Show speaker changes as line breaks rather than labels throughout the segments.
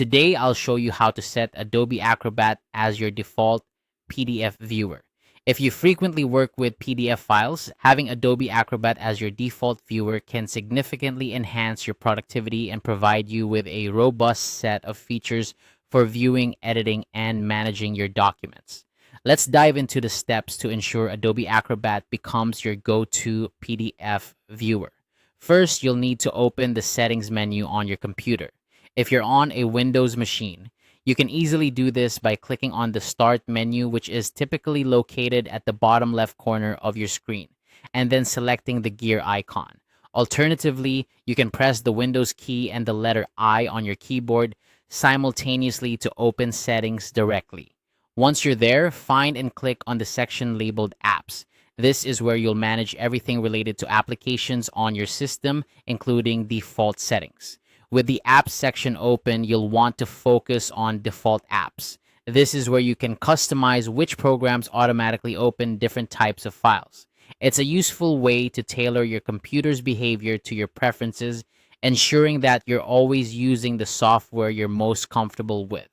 Today, I'll show you how to set Adobe Acrobat as your default PDF viewer. If you frequently work with PDF files, having Adobe Acrobat as your default viewer can significantly enhance your productivity and provide you with a robust set of features for viewing, editing, and managing your documents. Let's dive into the steps to ensure Adobe Acrobat becomes your go-to PDF viewer. First, you'll need to open the settings menu on your computer. If you're on a Windows machine, you can easily do this by clicking on the Start menu, which is typically located at the bottom left corner of your screen, and then selecting the gear icon. Alternatively, you can press the Windows key and the letter I on your keyboard simultaneously to open settings directly. Once you're there, find and click on the section labeled Apps. This is where you'll manage everything related to applications on your system, including default settings. With the Apps section open, you'll want to focus on Default Apps. This is where you can customize which programs automatically open different types of files. It's a useful way to tailor your computer's behavior to your preferences, ensuring that you're always using the software you're most comfortable with.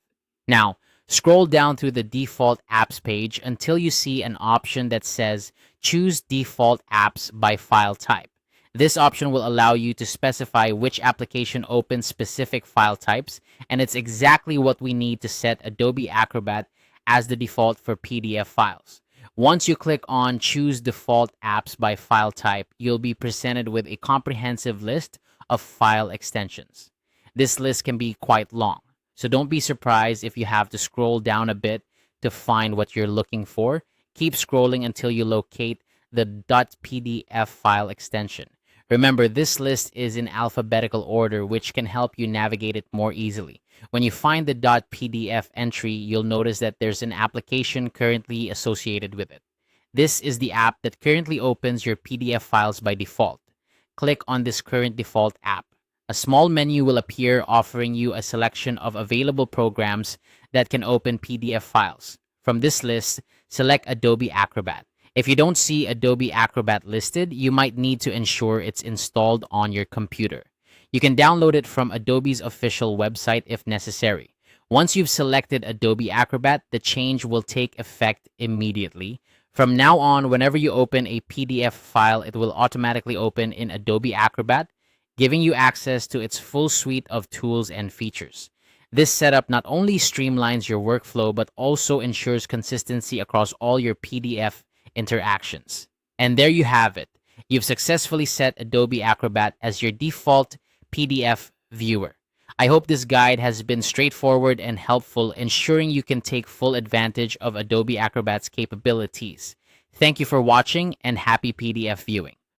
Now, scroll down through the Default Apps page until you see an option that says Choose Default Apps by File Type. This option will allow you to specify which application opens specific file types, and it's exactly what we need to set Adobe Acrobat as the default for PDF files. Once you click on Choose Default Apps by File Type, you'll be presented with a comprehensive list of file extensions. This list can be quite long, so don't be surprised if you have to scroll down a bit to find what you're looking for. Keep scrolling until you locate the .pdf file extension. Remember, this list is in alphabetical order, which can help you navigate it more easily. When you find the .pdf entry, you'll notice that there's an application currently associated with it. This is the app that currently opens your PDF files by default. Click on this current default app. A small menu will appear offering you a selection of available programs that can open PDF files. From this list, select Adobe Acrobat. If you don't see Adobe Acrobat listed, you might need to ensure it's installed on your computer. You can download it from Adobe's official website if necessary. Once you've selected Adobe Acrobat, the change will take effect immediately. From now on, whenever you open a PDF file, it will automatically open in Adobe Acrobat, giving you access to its full suite of tools and features. This setup not only streamlines your workflow, but also ensures consistency across all your PDF interactions. And there you have it. You've successfully set Adobe Acrobat as your default PDF viewer. I hope this guide has been straightforward and helpful, ensuring you can take full advantage of Adobe Acrobat's capabilities. Thank you for watching and happy PDF viewing.